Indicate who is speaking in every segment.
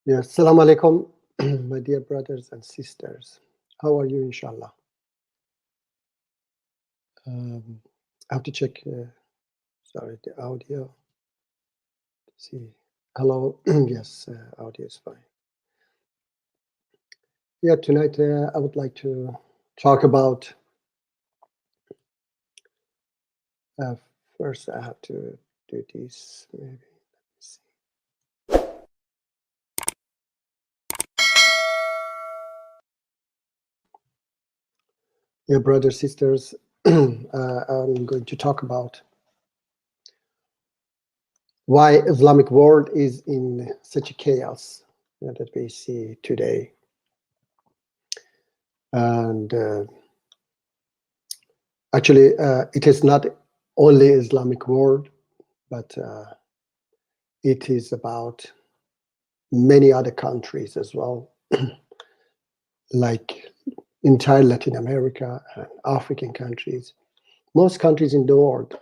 Speaker 1: Yes, Assalamu alaikum, my dear brothers and sisters. How are you, inshallah? I have to check, sorry, the audio. See, hello, yes, audio is fine. Yeah, tonight I would like to talk about, uh, first I have to do this, maybe. Let me see. Yeah, brothers, sisters, I'm going to talk about why Islamic world is in such a chaos that we see today. And actually, it is not only Islamic world, but it is about many other countries as well, like entire Latin America and African countries. Most countries in the world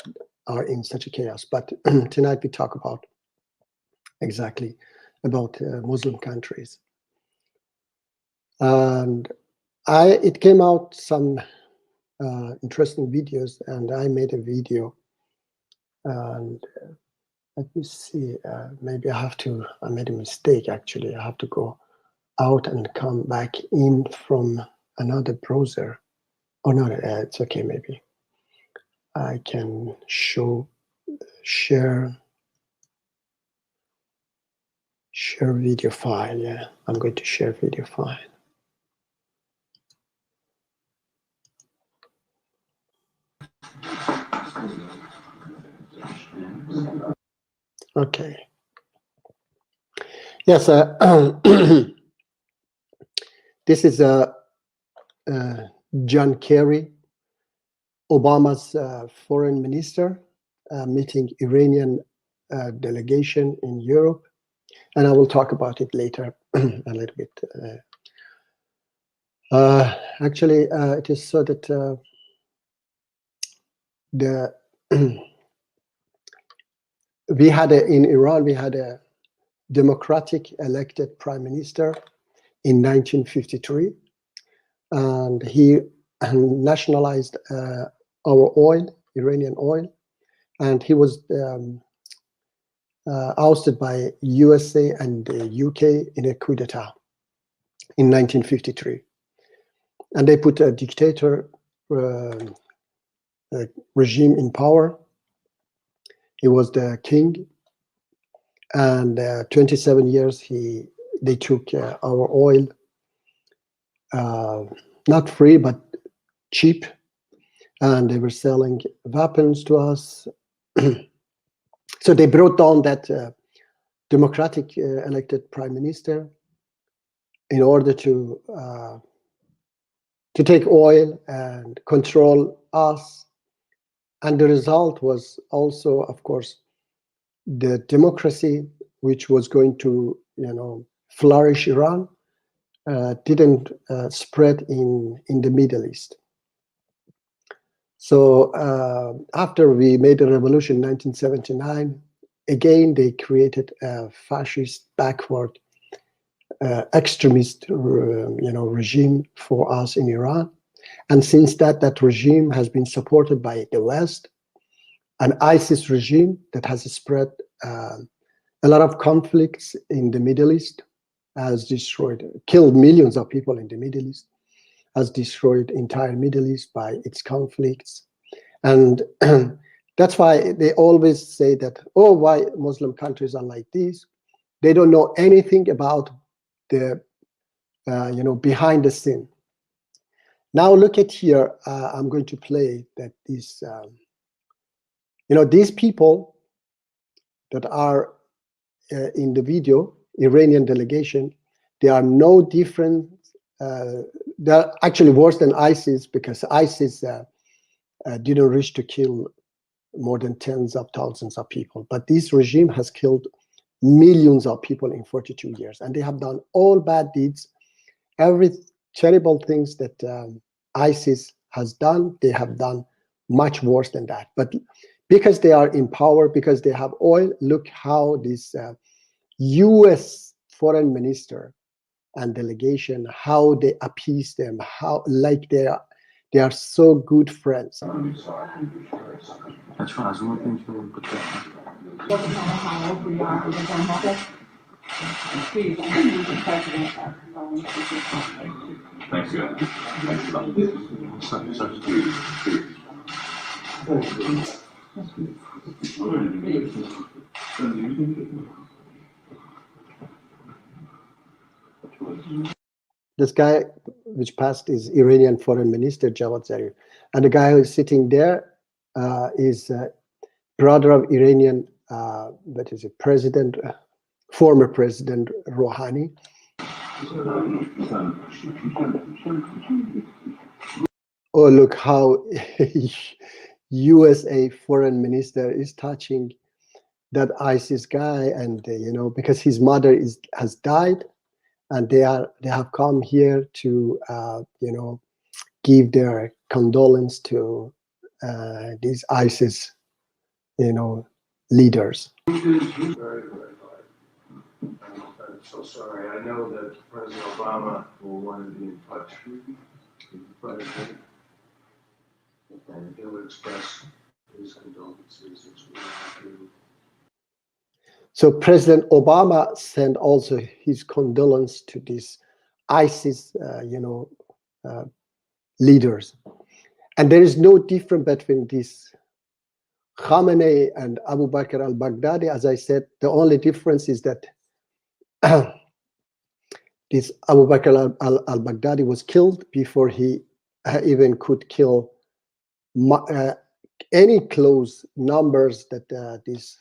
Speaker 1: are in such a chaos, but tonight we talk about exactly about Muslim countries. And it came out some interesting videos, and I made a video, and let me see, maybe I made a mistake actually. I have to go out and come back in from another browser. Oh no, it's okay, maybe. I can share video file, yeah. I'm going to share video file. Okay. Yes, this is John Kerry, Obama's foreign minister, meeting Iranian delegation in Europe, and I will talk about it later a little bit. Actually, it is so that in Iran, we had a democratic elected prime minister in 1953, and he nationalized our oil, Iranian oil, and he was ousted by USA and the UK in a coup d'etat in 1953. And they put a dictator regime in power. He was the king, and 27 years they took our oil, not free but cheap, and they were selling weapons to us. So they brought down that democratic elected prime minister in order to take oil and control us. And the result was also, of course, the democracy, which was going to, flourish Iran, didn't spread in the Middle East. So after we made a revolution in 1979, again they created a fascist, backward, extremist, regime for us in Iran. And since that regime has been supported by the West, an ISIS regime that has spread a lot of conflicts in the Middle East, has killed millions of people in the Middle East, has destroyed entire Middle East by its conflicts. And that's why they always say that, oh, why Muslim countries are like this? They don't know anything about the, behind the scene. Now look at here, I'm going to play that these people that are in the video, Iranian delegation, they are no different. They're actually worse than ISIS, because ISIS didn't reach to kill more than tens of thousands of people. But this regime has killed millions of people in 42 years. And they have done all bad deeds. Every terrible things that ISIS has done, they have done much worse than that. But because they are in power, because they have oil, look how this US foreign minister and delegation, how they appease them, how like they are so good friends. This guy, which passed, is Iranian Foreign Minister Javad Zarif, and the guy who is sitting there is brother of Iranian, that is a president, former President Rouhani. Oh, look how USA foreign minister is touching that ISIS guy, and you know, because his mother has died, and they have come here to you know, give their condolence to these ISIS, you know, leaders.
Speaker 2: Very, very hard. I'm so sorry. I know that President Obama will want to be in touch with the president, and he'll express his condolences as well.
Speaker 1: So President Obama sent also his condolence to these ISIS, you know, leaders, and there is no difference between this Khamenei and Abu Bakr al-Baghdadi. As I said, the only difference is that this Abu Bakr al-Baghdadi was killed before he even could kill any close numbers that this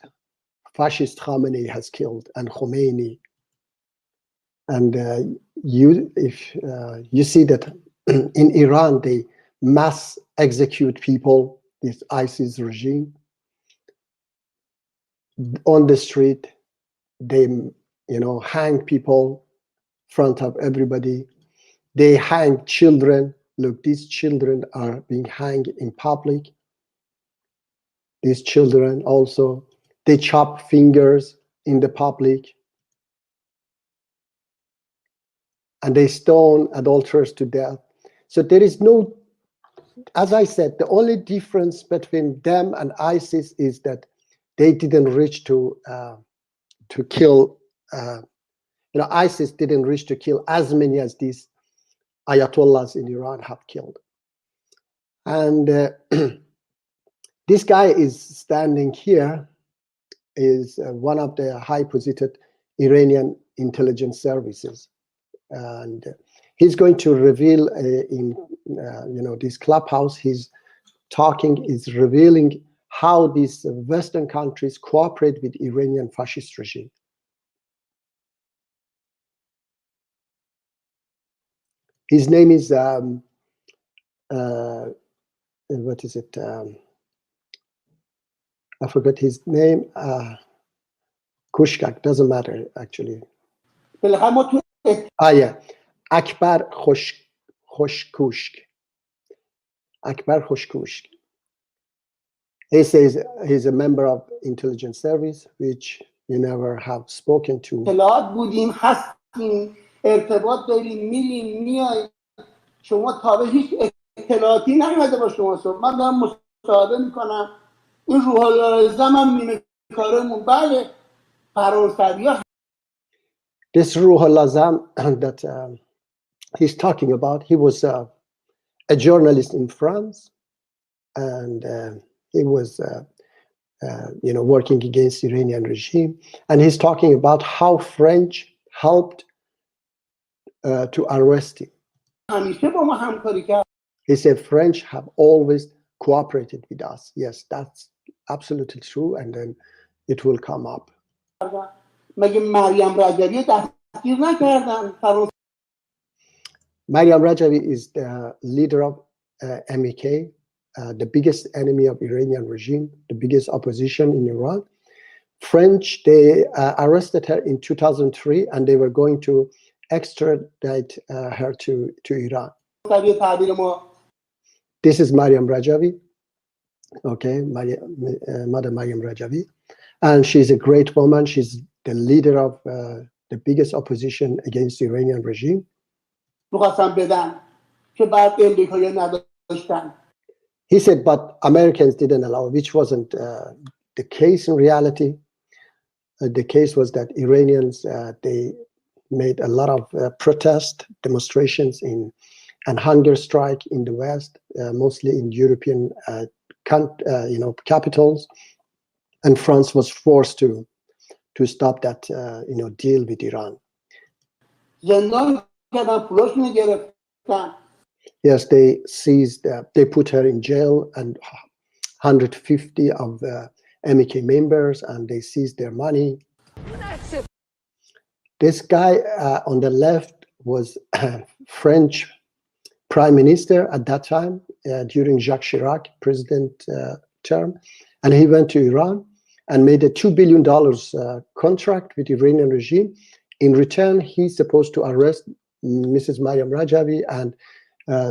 Speaker 1: fascist Khamenei has killed, and Khomeini. And if you see that in Iran, they mass execute people, this ISIS regime, on the street. They, you know, hang people in front of everybody. They hang children. Look, these children are being hanged in public. These children also, they chop fingers in the public. And they stone adulterers to death. So there is no, as I said, the only difference between them and ISIS is that they didn't reach to kill, you know, ISIS didn't reach to kill as many as these Ayatollahs in Iran have killed. And this guy is standing here, is one of the high-positioned Iranian intelligence services. And he's going to reveal in you know, this clubhouse, he's talking, is revealing how these Western countries cooperate with Iranian fascist regime. His name is what is it? I forgot his name. Kushkak, doesn't matter actually. Yeah, Akbar Khoshkushk. Akbar Khoshkushk. He says he's a member of intelligence service, which you never have spoken to.
Speaker 3: ارتباط داریم، میریم میاییم، شما تا به هیچ اطلاعاتی نیومده با شما صبح. من دارم مصاحبه میکنم، این روح الله رضا هم نیمه کارمون. بله، فرانسوی ها.
Speaker 1: This Ruhollah Zam that he's talking about, he was a journalist in France, and he was you know, working against Iranian regime, and he's talking about how French helped to arrest him. He said French have always cooperated with us. Yes, that's absolutely true, and then it will come up. Mariam Rajavi is the leader of MEK, the biggest enemy of Iranian regime, the biggest opposition in Iran. French, they arrested her in 2003, and they were going to extradite her to Iran. This is Mariam Rajavi, okay, Mother Mariam Rajavi, and she's a great woman. She's the leader of the the biggest opposition against the Iranian regime.
Speaker 3: میخواستن بدن که بعد امریکایی نداشتن.
Speaker 1: He said, but Americans didn't allow, which wasn't the case in reality. The case was that Iranians, they made a lot of protest demonstrations and hunger strike in the West, mostly in European capitals, and France was forced to stop that deal with Iran.
Speaker 3: زندان کردن، پولاشونو گرفتن.
Speaker 1: Yes, they seized, they put her in jail and 150 of the MEK members, and they seized their money. This guy on the left was French prime minister at that time during Jacques Chirac president term, and he went to Iran and made a $2 billion contract with the Iranian regime. In return, he's supposed to arrest Mrs. Mariam Rajavi and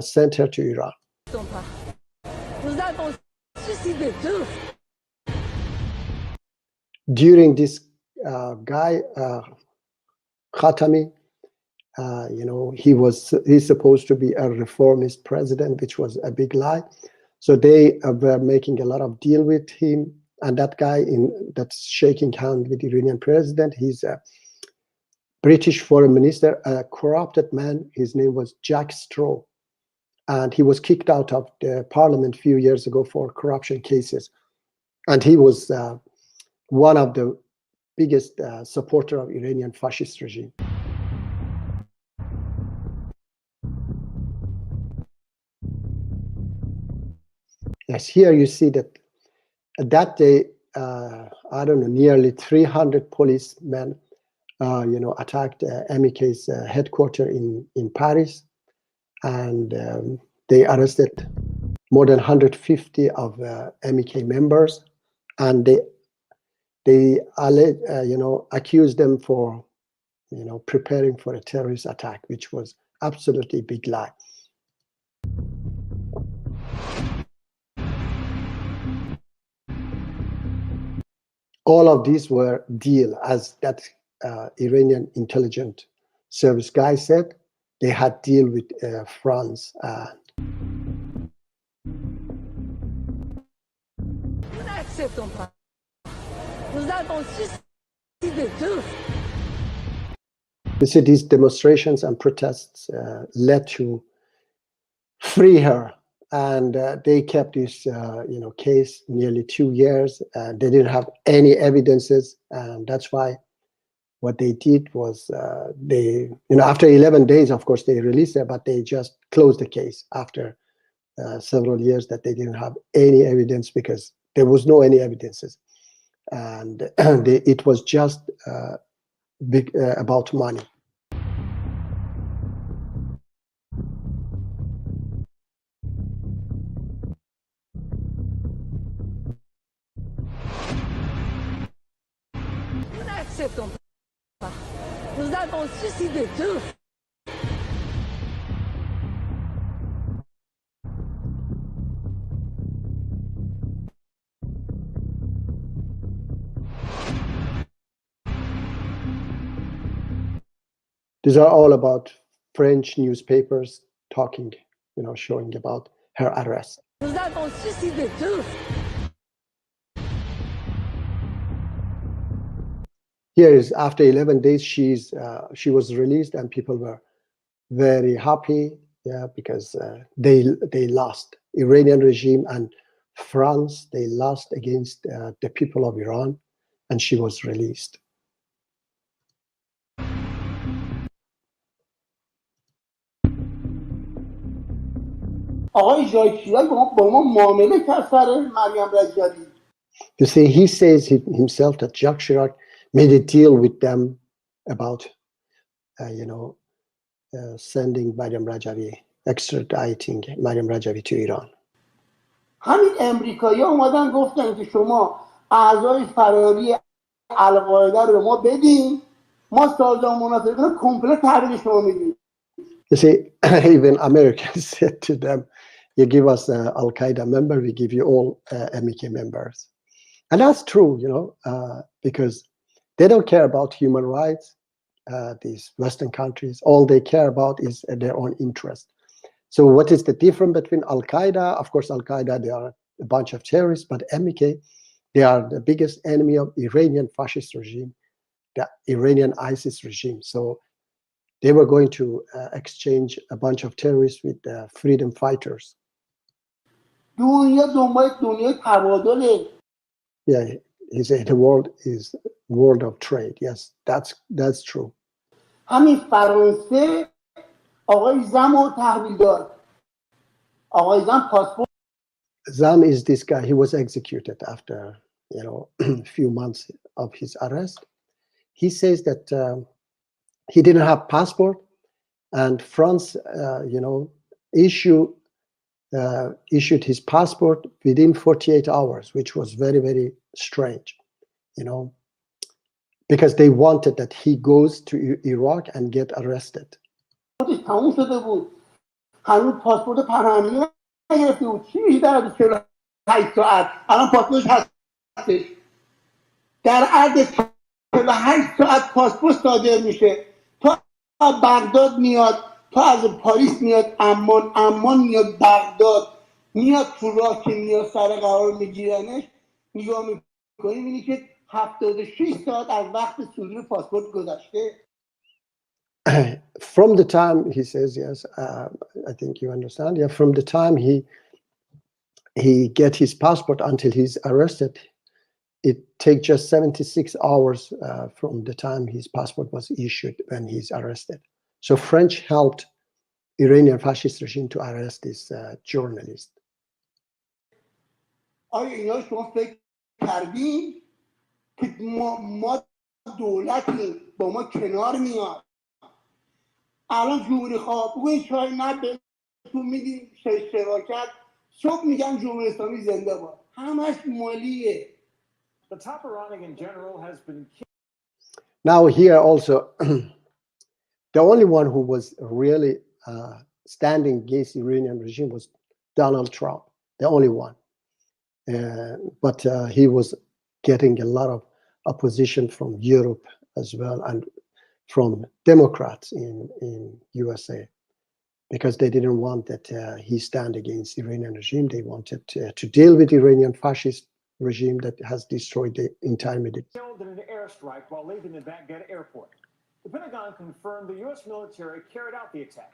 Speaker 1: sent her to Iran. During this guy, Khatami, he's supposed to be a reformist president, which was a big lie. So they were making a lot of deal with him, and that guy that's shaking hand with the Iranian president, he's a British foreign minister, a corrupted man. His name was Jack Straw, and he was kicked out of the parliament a few years ago for corruption cases. And he was one of the biggest supporter of Iranian fascist regime. Yes, here you see that that day, I don't know, nearly 300 policemen, attacked MEK's headquarters in Paris, and they arrested more than 150 of MEK members, and they accused them for, preparing for a terrorist attack, which was absolutely a big lie. All of these were deal, as that Iranian intelligence service guy said. They had deal with France. You see, these demonstrations and protests led to free her, and they kept this case nearly 2 years. They didn't have any evidences, and that's why what they did was after 11 days, of course, they released her, but they just closed the case after several years that they didn't have any evidence, because there was no any evidences, and it was just about money.
Speaker 4: Nous avons suicidé tous.
Speaker 1: These are all about French newspapers talking, showing about her arrest.
Speaker 4: Nous avons suicidé tous.
Speaker 1: Here is after 11 days, she was released, and people were very happy, because they lost. Iranian regime and France, they lost against the people of Iran, and she was released.
Speaker 3: آقای ژاک‌شیراک با ما معامله کرد سر مریم رجوی.
Speaker 1: You see, he says himself that Jacques Chirac made a deal with them about, sending Mariam Rajavi, extraditing Mariam Rajavi to Iran.
Speaker 3: همین امریکایی‌ها اومدن گفتن که شما اعضای فراری القاعده رو به ما بدین، ما سازمان منافقین رو کمپلت تحویل شما میدیم.
Speaker 1: You see, even Americans said to them, you give us an Al-Qaeda member, we give you all MEK members. And that's true, because they don't care about human rights. these Western countries. All they care about is their own interest. So what is the difference between Al-Qaeda? Of course, Al-Qaeda, they are a bunch of terrorists, but MK, they are the biggest enemy of Iranian fascist regime, the Iranian ISIS regime. So they were going to exchange a bunch of terrorists with freedom fighters.
Speaker 3: دنیا دنبال دنیای تبادله.
Speaker 1: Yeah, he said the world is world of trade. Yes, that's true.
Speaker 3: همین فرانسه آقای زم رو تحویل داد. آقای زم پاسپورت
Speaker 1: Zam is this guy. He was executed after a few months of his arrest. He says that he didn't have passport, and France, issued his passport within 48 hours, which was very, very strange, because they wanted that he goes to Iraq and get arrested.
Speaker 3: تموم شده بود. هنوز پاسپورت پناهندگی نگرفته بود. چی میشه در عرض 48 ساعت؟ الان پاسپورتش هستش. در عرض 48 ساعت پاسپورت صادر میشه. تا بغداد میاد، تا از پاریس میاد عمان میاد بغداد، میاد تو راه که میاد سر قرار میگیرنش، نگاه میکنی میبینی که 76 ساعت از وقت صدور پاسپورت گذشته.
Speaker 1: From the time, he says, yes, I think you understand. Yeah, from the time he get his passport until he's arrested, it takes just 76 hours from the time his passport was issued when he's arrested. So French helped Iranian fascist regime to arrest this journalist.
Speaker 3: آیا اینا شما فکر کردین که ما دولتیم با ما کنار میاد؟ الان جمهوری خواه بگوین چای نه بهتون میدیم شراکت، صبح میگن جمهوری اسلامی زنده باد، همش مالیه.
Speaker 5: The top Iranian general has been
Speaker 1: Now here also, the only one who was really standing against the Iranian regime was Donald Trump, the only one. But he was getting a lot of opposition from Europe as well, and from Democrats in USA, because they didn't want that he stand against the Iranian regime. They wanted to deal with the Iranian fascist regime that has destroyed the entire Middle East.
Speaker 5: killed in an airstrike while leaving the Baghdad airport. The Pentagon confirmed the U.S. military carried out the attack.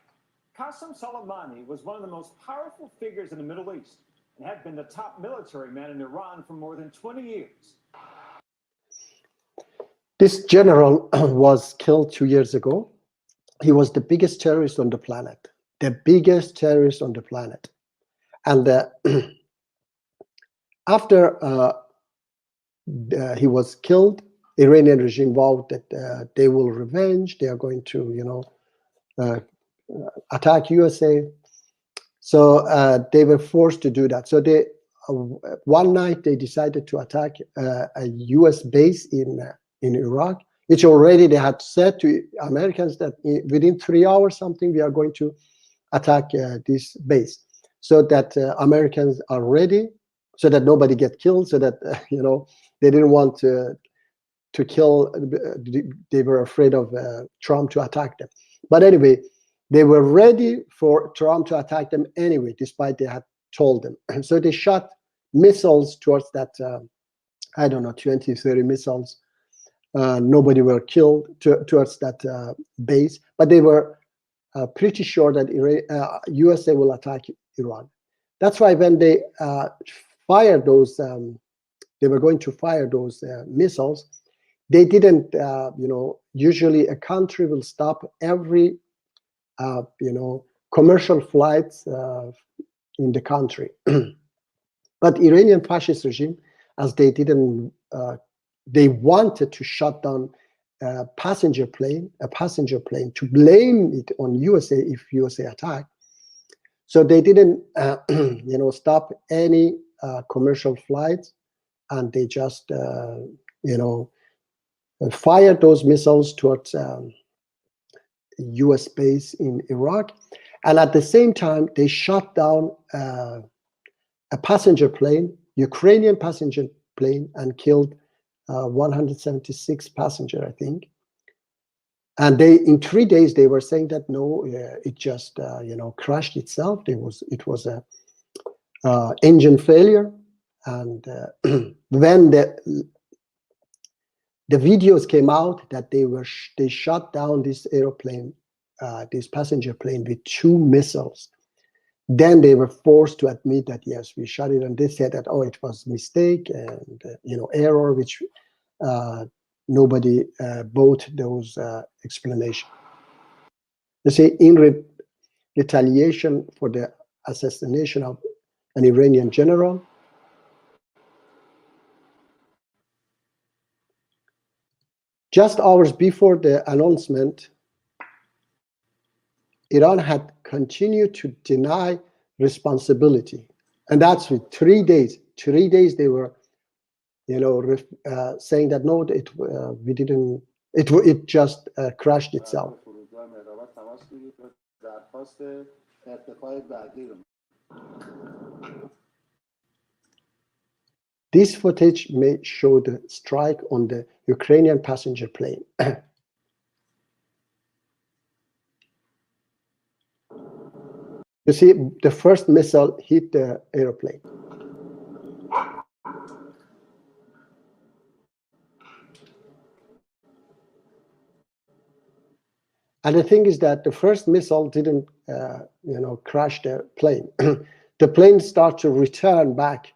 Speaker 5: Qasem Soleimani was one of the most powerful figures in the Middle East and had been the top military man in Iran for more than 20 years.
Speaker 1: This general was killed 2 years ago. He was the biggest terrorist on the planet, the biggest terrorist on the planet. And after he was killed, Iranian regime vowed that they will revenge. They are going to, attack USA. So they were forced to do that. So they one night they decided to attack a U.S. base in Iraq, which already they had said to Americans that within 3 hours something we are going to attack this base, so that Americans are ready, so that nobody get killed, so that they didn't want to kill. They were afraid of Trump to attack them. But anyway, they were ready for Trump to attack them anyway, despite they had told them. And so they shot missiles towards that, 20, 30 missiles. Nobody were killed towards that base, but they were pretty sure that USA will attack Iran. That's why when they fired those, they were going to fire those missiles, they didn't, usually a country will stop every, commercial flights in the country. But Iranian fascist regime, as they didn't, they wanted to shut down a passenger plane to blame it on USA if USA attacked. So they didn't, stop any commercial flights, and they just, fired those missiles towards US base in Iraq. And at the same time, they shot down a passenger plane, Ukrainian passenger plane, and killed 176 passengers, I think. And they, in 3 days, they were saying that no, it just crashed itself. It was a engine failure, and when the videos came out that they shot down this airplane, this passenger plane with 2 missiles. Then they were forced to admit that yes, we shot it, and they said that it was mistake and error, which nobody bought those explanations. You see, in retaliation for the assassination of an Iranian general, just hours before the announcement, Iran had continued to deny responsibility, and that's with 3 days. 3 days they were, saying that no, we didn't. It just crashed itself. This footage may show the strike on the Ukrainian passenger plane. You see, the first missile hit the airplane. And the thing is that the first missile didn't, crash the plane. The plane started to return back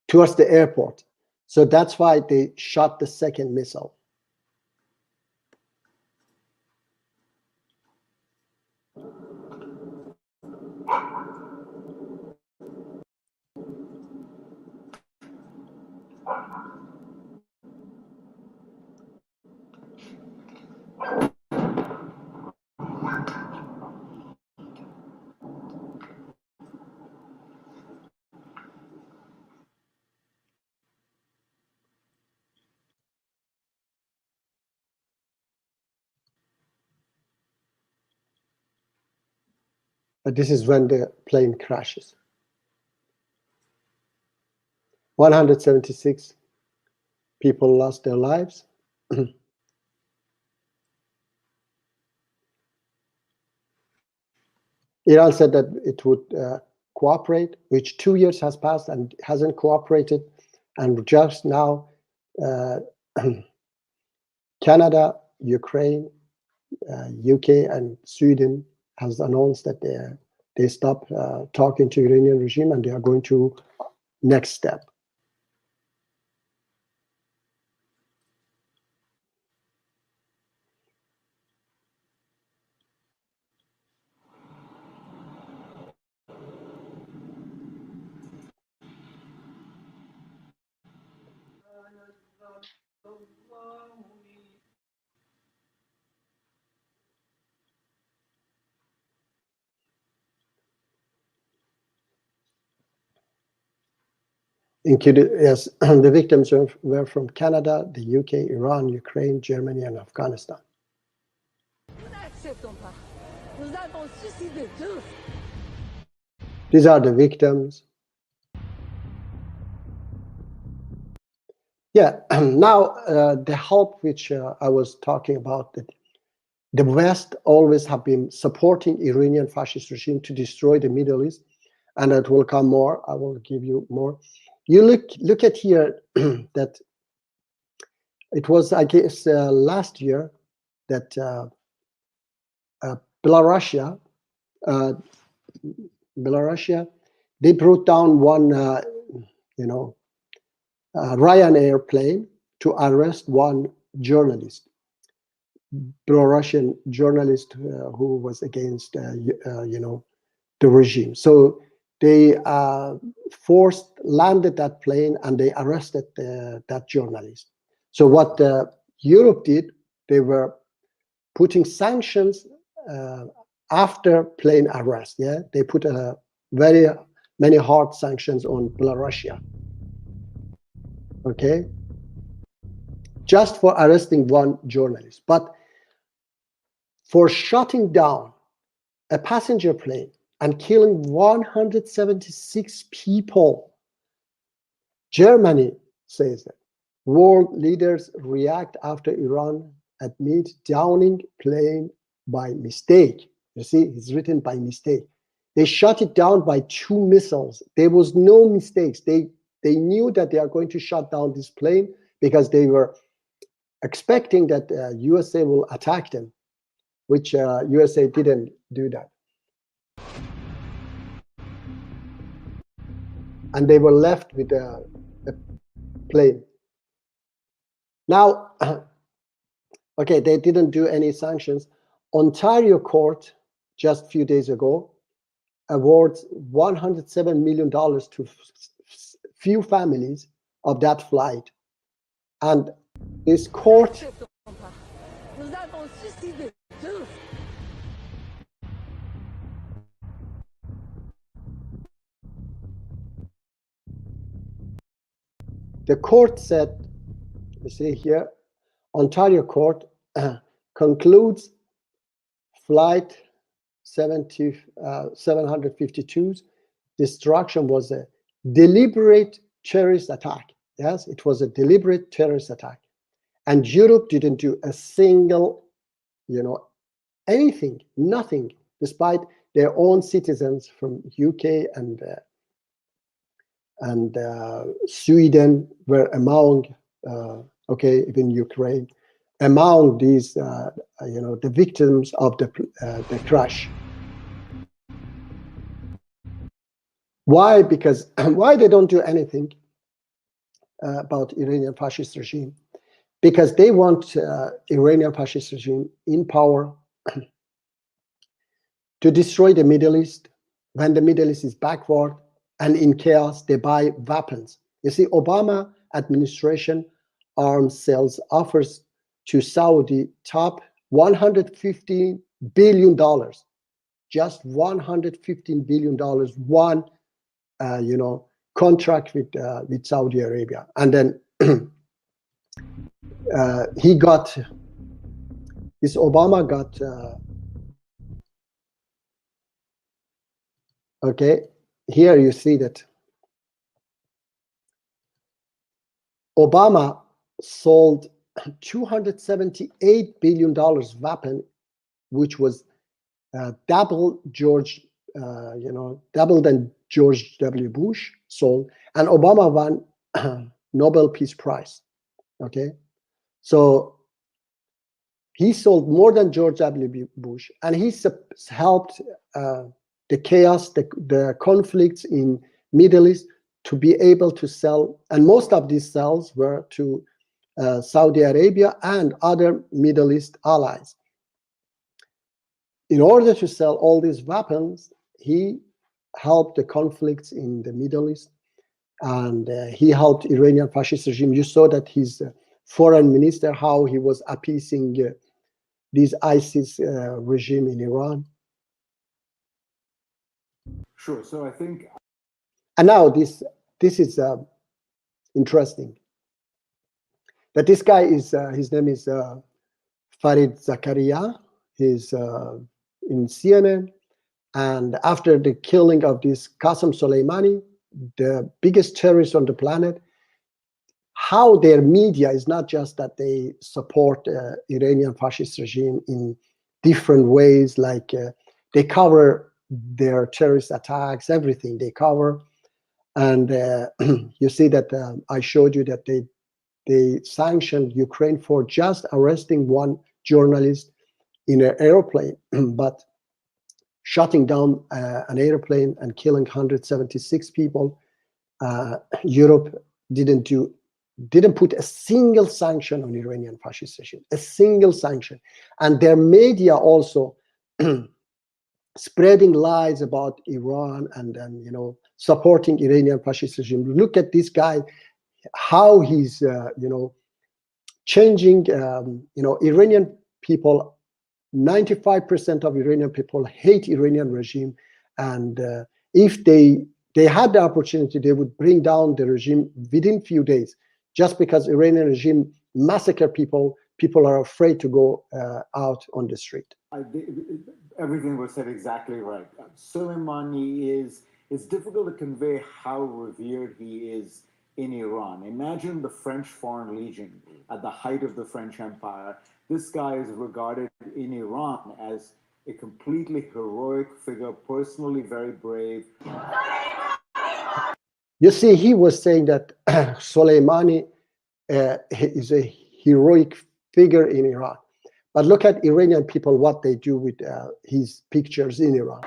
Speaker 1: towards the airport. So that's why they shot the second missile. But this is when the plane crashes. 176 people lost their lives. Iran said that it would cooperate, which 2 years has passed and hasn't cooperated. And just now, Canada, Ukraine, UK, and Sweden has announced that they stop talking to Iranian regime, and they are going to next step. Included, yes, the victims were from Canada, the UK, Iran, Ukraine, Germany, and Afghanistan.
Speaker 4: Nous n'acceptons pas. Nous avons suicidé tous.
Speaker 1: These are the victims. Yeah, now the help which I was talking about, that the West always have been supporting Iranian fascist regime to destroy the Middle East, and it will come more. I will give you more. You look at here that it was, I guess, last year that Belarusia, they brought down one, Ryanair plane to arrest one journalist, Belarusian journalist who was against, the regime. So they landed that plane, and they arrested that journalist. So what Europe did, they were putting sanctions after plane arrest. Yeah, they put very many hard sanctions on Belarusia. Okay, just for arresting one journalist, but for shutting down a passenger plane and killing 176 people. Germany says that world leaders react after Iran admit downing plane by mistake. You see, it's written by mistake. They shot it down by 2 missiles. There was no mistakes. They knew that they are going to shut down this plane because they were expecting that USA will attack them, which USA didn't do that. And they were left with a plane. Now, okay, they didn't do any sanctions. Ontario court, just a few days ago, awards $107 million to few families of that flight. And this court...
Speaker 4: N'acceptons pas. Nous avons suicidé tous.
Speaker 1: The court said, you see here, Ontario court concludes flight 752's destruction was a deliberate terrorist attack. Yes, it was a deliberate terrorist attack. And Europe didn't do a single, anything, nothing, despite their own citizens from UK and Sweden were among, even Ukraine, among these, the victims of the crash. Why? Because why they don't do anything about Iranian fascist regime? Because they want Iranian fascist regime in power to destroy the Middle East. When the Middle East is backward and in chaos, they buy weapons. You see, Obama administration arms sales offers to Saudi top $115 billion, just $115 billion, one, contract with Saudi Arabia. And then Obama got, here you see that Obama sold $278 billion weapon, which was double than George W. Bush sold, and Obama won Nobel Peace Prize. Okay, so he sold more than George W. Bush, and he helped the chaos, the conflicts in Middle East to be able to sell, and most of these sales were to Saudi Arabia and other Middle East allies. In order to sell all these weapons, he helped the conflicts in the Middle East, and he helped Iranian fascist regime. You saw that his foreign minister, how he was appeasing this ISIS regime in Iran.
Speaker 6: Sure. So I think,
Speaker 1: and now this is interesting. That this guy is his name is Farid Zakaria. He's in CNN, and after the killing of this Qasem Soleimani, the biggest terrorist on the planet, how their media is not just that they support Iranian fascist regime in different ways, like they cover their terrorist attacks, everything they cover. And you see that I showed you that they sanctioned Ukraine for just arresting one journalist in an airplane, but shutting down an airplane and killing 176 people. Europe didn't put a single sanction on Iranian fascist regime, a single sanction. And their media also spreading lies about Iran and supporting Iranian fascist regime. Look at this guy, how he's changing. Iranian people, 95% of Iranian people hate Iranian regime, and if they had the opportunity, they would bring down the regime within few days. Just because Iranian regime massacre people are afraid to go out on the street.
Speaker 6: Everything was said exactly right. Soleimani it's difficult to convey how revered he is in Iran. Imagine the French Foreign Legion at the height of the French Empire. This guy is regarded in Iran as a completely heroic figure, personally very brave.
Speaker 1: You see, he was saying that Soleimani is a heroic figure in Iran. But look at Iranian people, what they do with his pictures in Iran.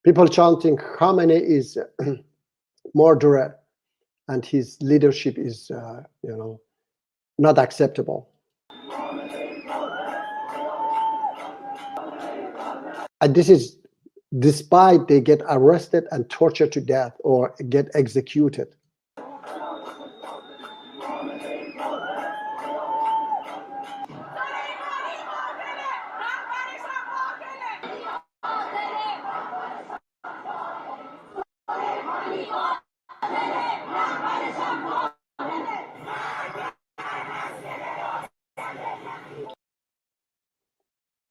Speaker 1: People chanting Khamenei is murderer, and his leadership is, not acceptable. And this is despite they get arrested and tortured to death or get executed.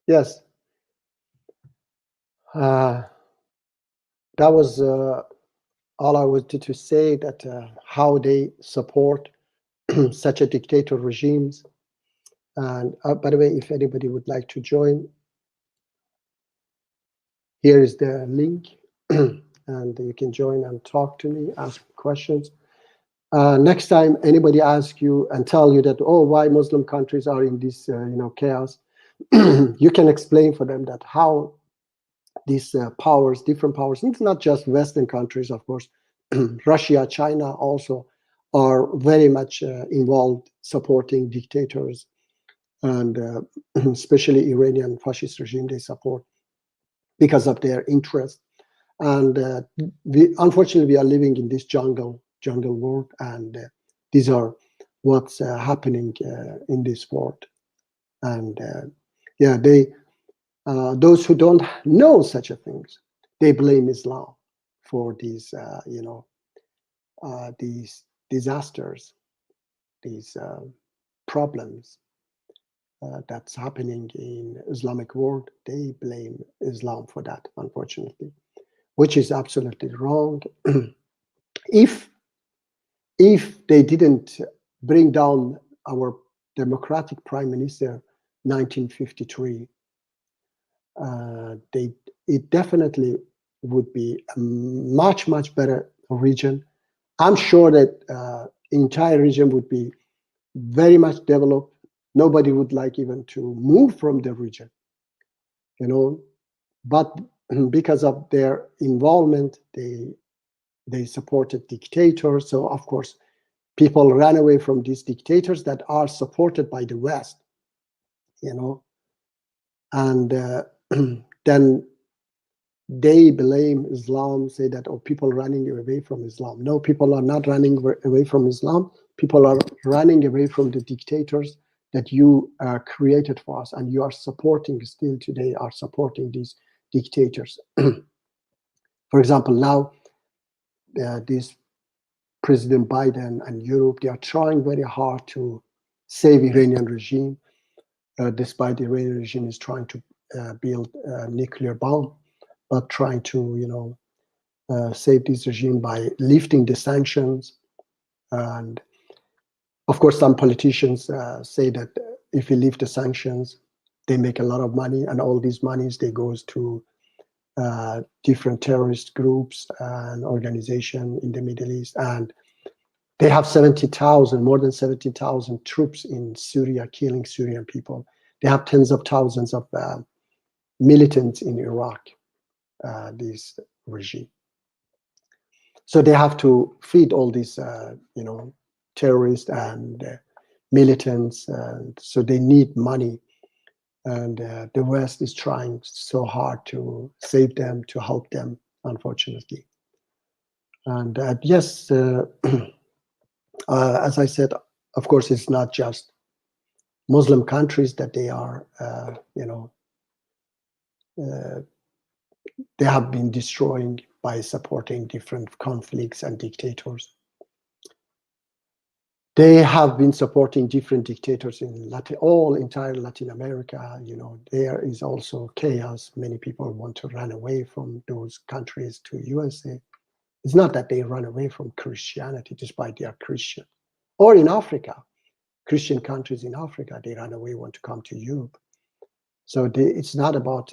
Speaker 1: Yes. That was all I wanted to say, that how they support such a dictator regimes. And by the way, if anybody would like to join, here is the link, and you can join and talk to me, ask questions. Next time anybody asks you and tell you that, oh, why Muslim countries are in this chaos, you can explain for them that how these powers, different powers, it's not just Western countries, of course, Russia, China also are very much involved supporting dictators, and especially Iranian fascist regime they support because of their interest. And unfortunately, we are living in this jungle world, and these are what's happening in this world. And those who don't know such a things, they blame Islam for these, these disasters, these problems that's happening in Islamic world. They blame Islam for that, unfortunately, which is absolutely wrong. If they didn't bring down our democratic prime minister 1953, it definitely would be a much better region. I'm sure that entire region would be very much developed. Nobody would like even to move from the region, but because of their involvement, they supported dictators. So of course, people ran away from these dictators that are supported by the West, and then they blame Islam, say that, oh, people running away from Islam. No, people are not running away from Islam. People are running away from the dictators that you created for us, and you are supporting, still today are supporting these dictators. For example, now this President Biden and Europe, they are trying very hard to save Iranian regime, despite the Iranian regime is trying to build a nuclear bomb, but trying to, save this regime by lifting the sanctions. And of course, some politicians say that if you lift the sanctions, they make a lot of money, and all these monies, they goes to different terrorist groups and organizations in the Middle East. And they have more than 70,000 troops in Syria, killing Syrian people. They have tens of thousands of militants in Iraq, this regime. So they have to feed all these, terrorists and militants, and so they need money. And the West is trying so hard to save them, to help them, unfortunately. And yes, as I said, of course, it's not just Muslim countries that they are, they have been destroying by supporting different conflicts and dictators. They have been supporting different dictators in entire Latin America. There is also chaos. Many people want to run away from those countries to USA. It's not that they run away from Christianity, despite they are Christian. Or in Africa, Christian countries in Africa, they run away, want to come to Europe. So it's not about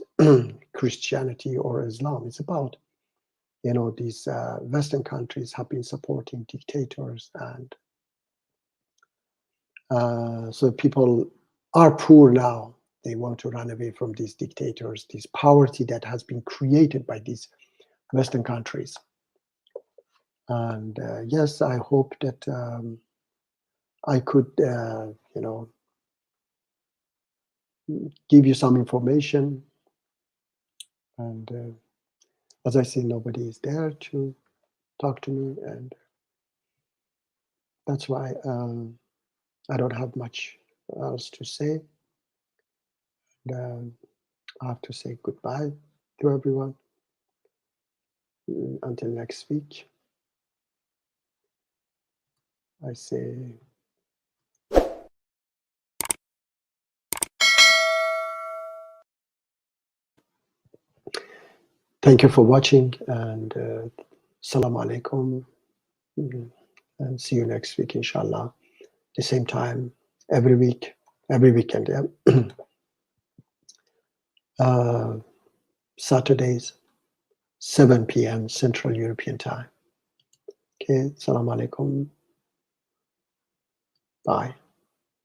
Speaker 1: Christianity or Islam. It's about, these Western countries have been supporting dictators, and so people are poor now. They want to run away from these dictators, this poverty that has been created by these Western countries. And yes, I hope that I could, give you some information. And as I say, nobody is there to talk to me, and that's why I don't have much else to say. And I have to say goodbye to everyone until next week. I say thank you for watching, and Assalamu alaikum, and see you next week, inshallah. The same time, every weekend, yeah. Saturdays, 7 p.m. Central European Time. Okay, Assalamu alaikum. Bye.